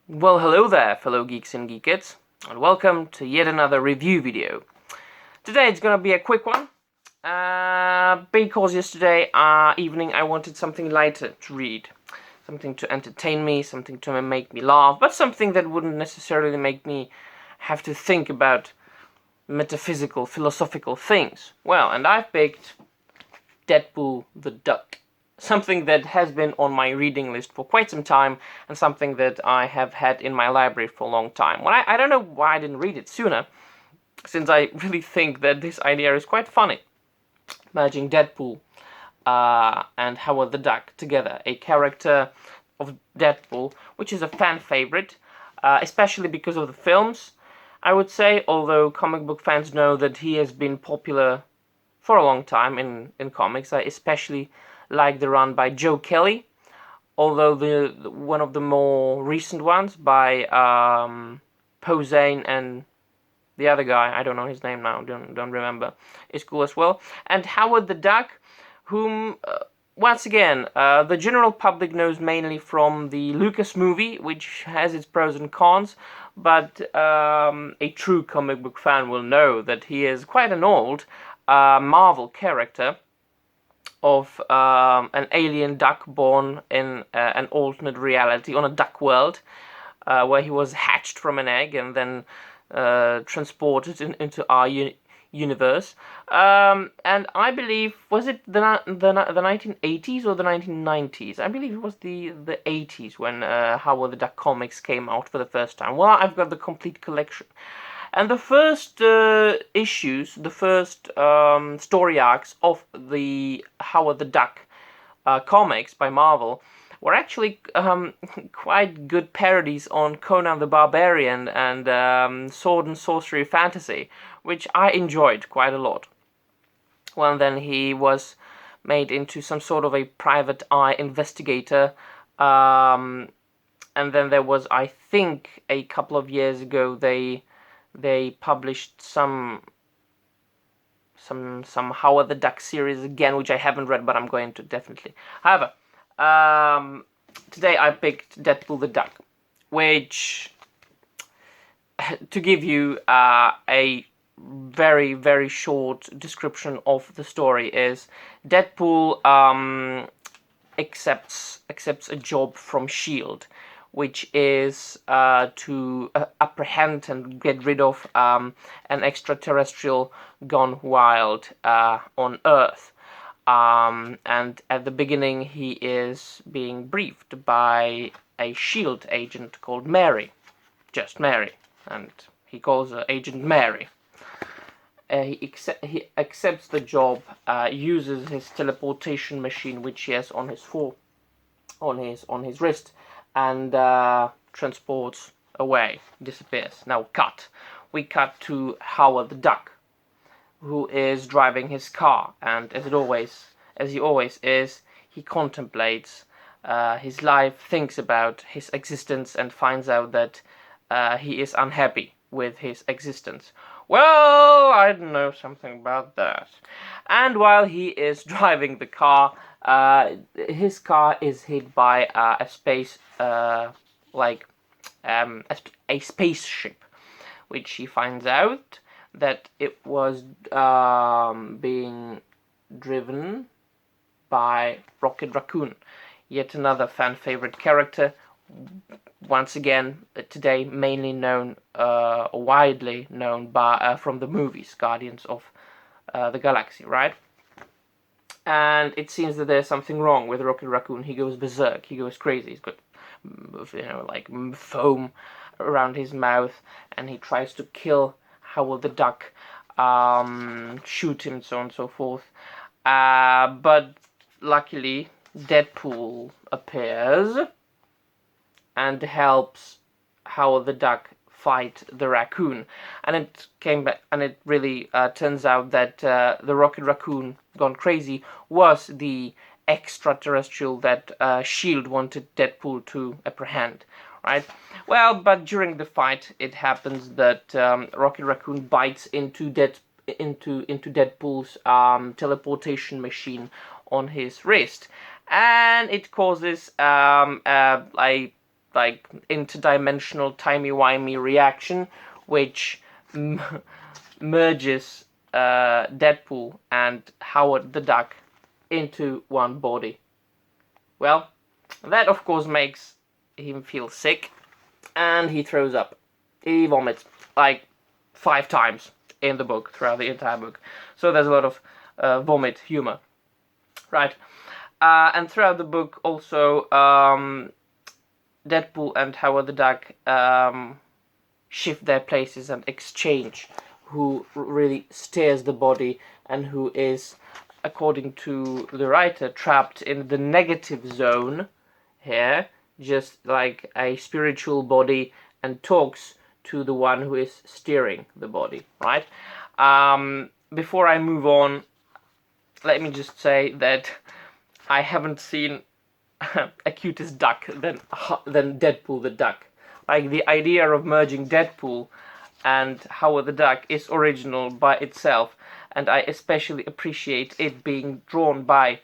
Well, hello there, fellow geeks and geekettes, and welcome to yet another review video. Today it's gonna be a quick one, because yesterday evening I wanted something lighter to read. Something to entertain me, something to make me laugh, but something that wouldn't necessarily make me have to think about metaphysical, philosophical things. Well, and I've picked Deadpool the Duck. Something that has been on my reading list for quite some time, and something that I have had in my library for a long time. Well, I don't know why I didn't read it sooner, since I really think that this idea is quite funny. Merging Deadpool and Howard the Duck together. A character of Deadpool, which is a fan favorite, especially because of the films, I would say, although comic book fans know that he has been popular for a long time in comics. I especially like the run by Joe Kelly, although the one of the more recent ones by Posehn and the other guy, I don't know his name now, don't remember, is cool as well. And Howard the Duck, whom once again the general public knows mainly from the Lucas movie, which has its pros and cons, but a true comic book fan will know that he is quite an old Marvel character of an alien duck born in an alternate reality on a duck world, where he was hatched from an egg and then transported into our universe. And I believe, was it the 1980s or the 1990s? I believe it was the 80s when Howard the Duck comics came out for the first time. Well, I've got the complete collection. And the first issues, the first story arcs of the Howard the Duck comics by Marvel were actually quite good parodies on Conan the Barbarian and sword and sorcery fantasy, which I enjoyed quite a lot. Well, then he was made into some sort of a private eye investigator, and then there was, I think, a couple of years ago, they published some Howard the Duck series again, which I haven't read, but I'm going to definitely. However, today I picked Deadpool the Duck, which, to give you a very, very short description of the story, is Deadpool accepts a job from S.H.I.E.L.D., which is to apprehend and get rid of an extraterrestrial gone wild on Earth. And at the beginning, he is being briefed by a S.H.I.E.L.D. agent called Mary, just Mary, and he calls her Agent Mary. He accepts the job, uses his teleportation machine, which he has on his wrist, and transports away, disappears. Now we cut to Howard the Duck, who is driving his car, and as he always is, he contemplates his life, thinks about his existence, and finds out that he is unhappy with his existence. Well, I know something about that. And while he is driving the car, his car is hit by a spaceship, which he finds out that it was being driven by Rocket Raccoon, yet another fan favorite character. Once again, today mainly known, widely known from the movies Guardians of the Galaxy, right? And it seems that there's something wrong with Rocket Raccoon. He goes berserk, he goes crazy, he's got, like foam around his mouth, and he tries to kill Howard the Duck, shoot him, so on and so forth. But luckily, Deadpool appears and helps Howard the Duck fight the raccoon. And it came back, and it really turns out that the Rocket Raccoon gone crazy was the extraterrestrial that S.H.I.E.L.D. wanted Deadpool to apprehend, right? Well, but during the fight, it happens that Rocket Raccoon bites into Deadpool's teleportation machine on his wrist, and it causes a like interdimensional timey-wimey reaction, which merges Deadpool and Howard the Duck into one body. Well, that of course makes him feel sick, and he throws up. He vomits like 5 times in the book, throughout the entire book. So there's a lot of vomit humor, right? And throughout the book also, Deadpool and Howard the Duck shift their places and exchange who really steers the body and who is, according to the writer, trapped in the negative zone here, just like a spiritual body, and talks to the one who is steering the body, right? Before I move on, let me just say that I haven't seen a cutest duck than Deadpool the Duck. Like, the idea of merging Deadpool and Howard the Duck is original by itself, and I especially appreciate it being drawn by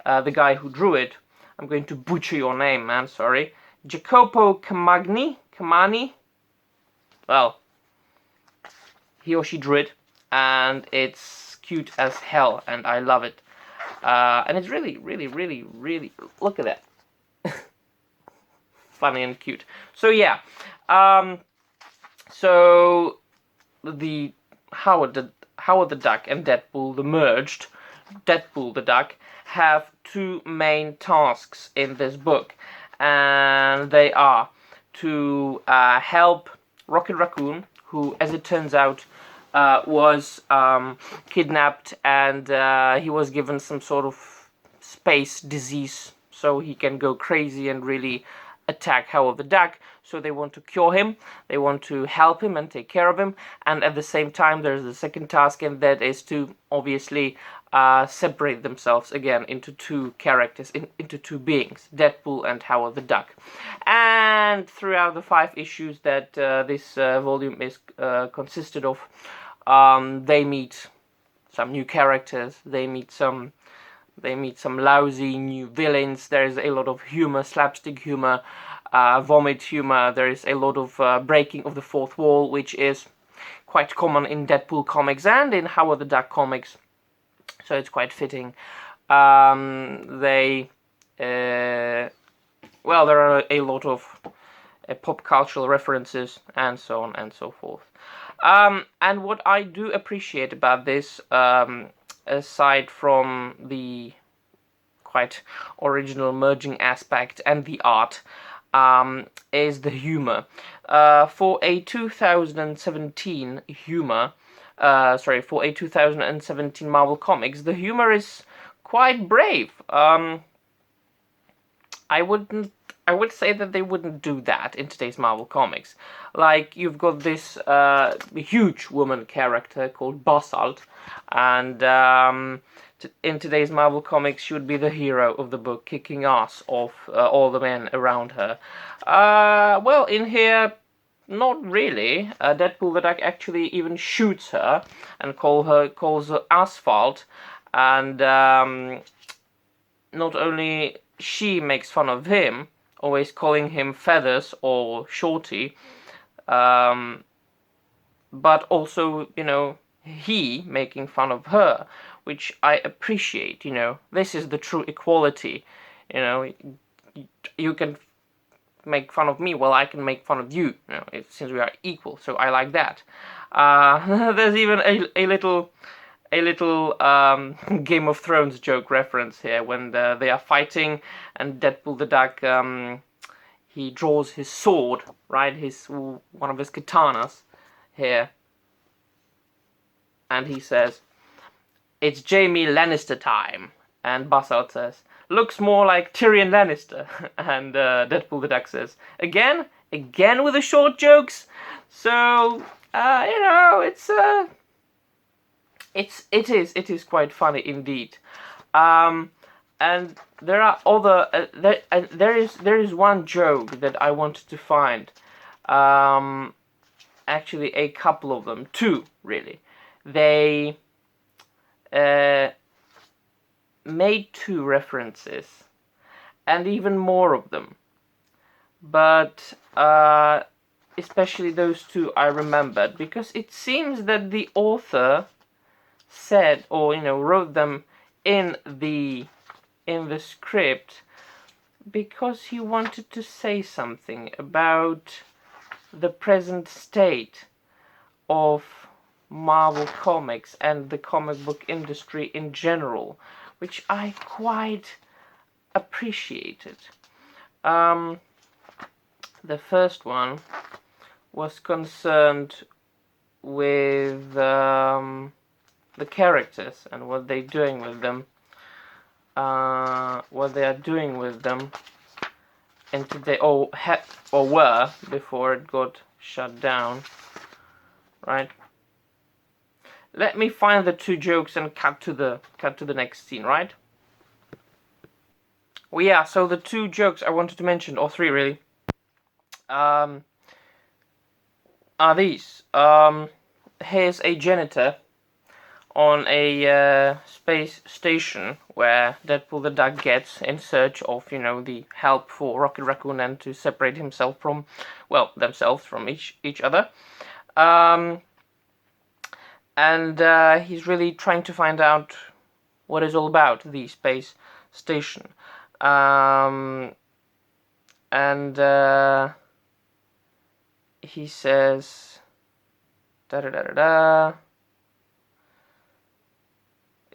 the guy who drew it. I'm going to butcher your name, man, sorry. Jacopo Camani? Well, he or she drew it, and it's cute as hell, and I love it. And it's really, really, really, really, look at that. Funny and cute. So yeah, so the Howard the Duck and Deadpool, the merged Deadpool the Duck, have 2 main tasks in this book, and they are to help Rocket Raccoon, who, as it turns out, was kidnapped, and he was given some sort of space disease, so he can go crazy and really attack Howard the Duck. So they want to cure him, they want to help him and take care of him, and at the same time there's the second task, and that is to obviously separate themselves again into 2 characters, into 2 beings, Deadpool and Howard the Duck. And throughout the 5 issues that this volume is consisted of, they meet some new characters, they meet some lousy new villains. There's a lot of humor, slapstick humor, vomit humor. There is a lot of breaking of the fourth wall, which is quite common in Deadpool comics and in Howard the Duck comics. So it's quite fitting. Well, there are a lot of pop cultural references and so on and so forth. And what I do appreciate about this, aside from the quite original merging aspect and the art, is the humor. For a 2017 humor, for a 2017 Marvel Comics, the humor is quite brave. I would say that they wouldn't do that in today's Marvel Comics. Like, you've got this huge woman character called Basalt, and in today's Marvel Comics she would be the hero of the book, kicking ass of all the men around her. Well, in here, not really. Deadpool the Duck actually even shoots her and calls her Asphalt, and not only she makes fun of him, always calling him Feathers or Shorty, but also, he making fun of her, which I appreciate. This is the true equality. You can make fun of me, well, I can make fun of you. Since we are equal, so I like that. There's even a little Game of Thrones joke reference here when they are fighting, and Deadpool the Duck, he draws his sword, right, one of his katanas here, and he says, "It's Jaime Lannister time," and Basalt says, "Looks more like Tyrion Lannister," and Deadpool the Duck says, again with the short jokes. So it is quite funny indeed. And there are other there is one joke that I wanted to find. Actually, a couple of them, 2 really. They made 2 references, and even more of them. but especially those two I remembered, because it seems that the author said, or wrote them in the script because he wanted to say something about the present state of Marvel Comics and the comic book industry in general, which I quite appreciated. The first one was concerned with the characters and what they're doing with them, what they are doing with them, and today, or were before it got shut down, right? Let me find the two jokes and cut to the next scene, right? Well, yeah. So the two jokes I wanted to mention, or three really, are these. Here's a janitor on a space station where Deadpool the Duck gets in search of, the help for Rocket Raccoon and to separate himself from, well, themselves from each other. And he's really trying to find out what it's all about, the space station. He says, da-da-da-da-da.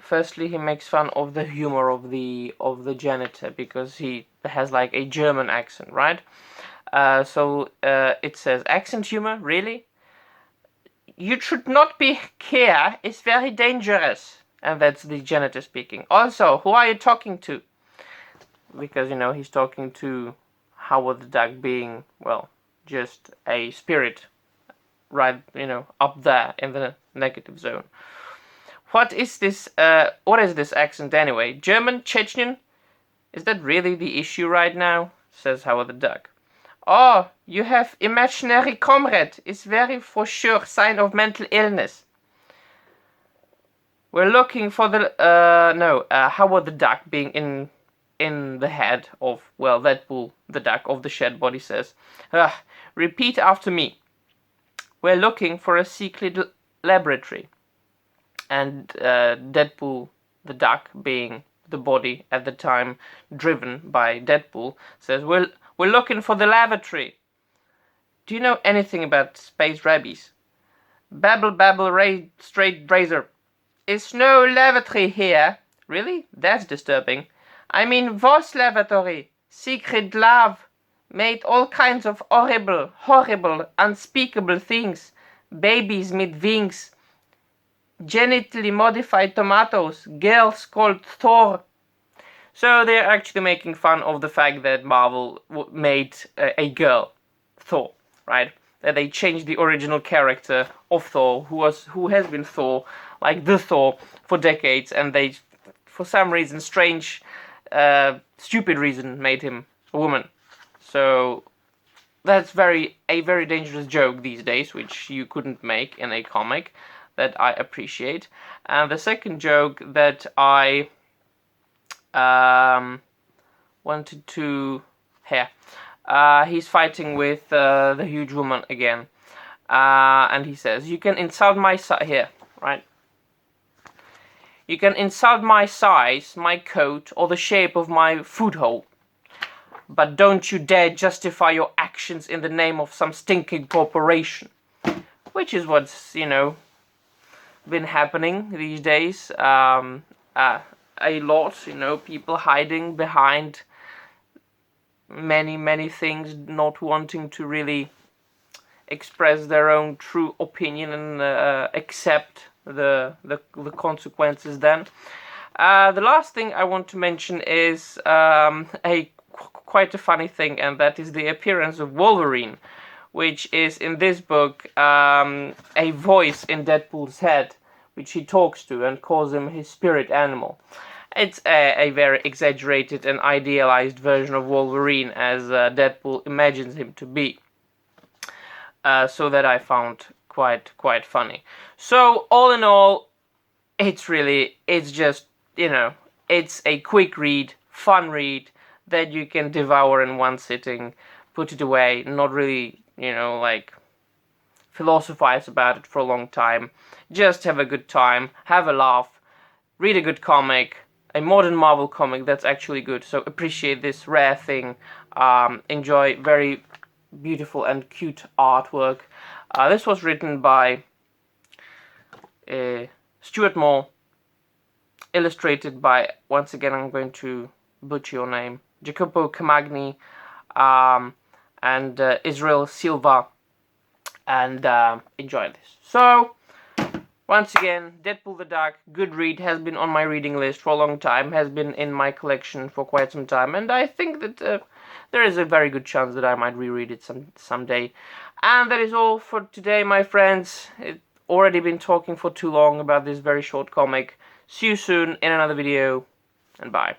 Firstly, he makes fun of the humor of the janitor because he has like a German accent, right? So it says, accent humor, really? You should not be here. It's very dangerous. And that's the janitor speaking. Also, who are you talking to? Because, he's talking to Howard the Duck being, well, just a spirit right, up there in the negative zone. What is this accent anyway? German? Chechnyan? Is that really the issue right now? Says Howard the Duck. Oh, you have imaginary comrade. It's very for sure sign of mental illness. We're looking for the Howard the Duck being in the head of, well, Deadpool the Duck of the shed body says, repeat after me. We're looking for a secret laboratory. And Deadpool the Duck, being the body at the time driven by Deadpool, says, we're looking for the lavatory. Do you know anything about space rabies? Babble, straight razor. It's no lavatory here. Really? That's disturbing. I mean, was lavatory? Secret love. Made all kinds of horrible, unspeakable things. Babies with wings. Genitally modified tomatoes. Girls called Thor. So they're actually making fun of the fact that Marvel made a girl, Thor, right? That they changed the original character of Thor, who has been Thor, like the Thor, for decades, and they, for some reason, strange, stupid reason, made him a woman. So that's a very dangerous joke these days, which you couldn't make in a comic, that I appreciate. And the second joke that I wanted to hear, he's fighting with the huge woman again, and he says, you can insult my here, right? You can insult my size, my coat, or the shape of my food hole, but don't you dare justify your actions in the name of some stinking corporation. Which is what's, been happening these days. A lot, people hiding behind many things, not wanting to really express their own true opinion and accept the consequences then. The last thing I want to mention is quite a funny thing, and that is the appearance of Wolverine, which is in this book a voice in Deadpool's head, which he talks to and calls him his spirit animal. It's a very exaggerated and idealized version of Wolverine as Deadpool imagines him to be. So that I found quite funny. So all in all, it's just, it's a quick read, fun read that you can devour in one sitting. put it away, not really, like philosophize about it for a long time. Just have a good time, have a laugh, read a good comic, a modern Marvel comic that's actually good. So appreciate this rare thing. Enjoy very beautiful and cute artwork. This was written by Stuart Moore, illustrated by, once again I'm going to butcher your name, Jacopo Camagni, and Israel Silva, and enjoy this. So, once again, Deadpool the Duck, good read, has been on my reading list for a long time, has been in my collection for quite some time, and I think that there is a very good chance that I might reread it someday. And that is all for today, my friends. It's already been talking for too long about this very short comic. See you soon in another video, and bye.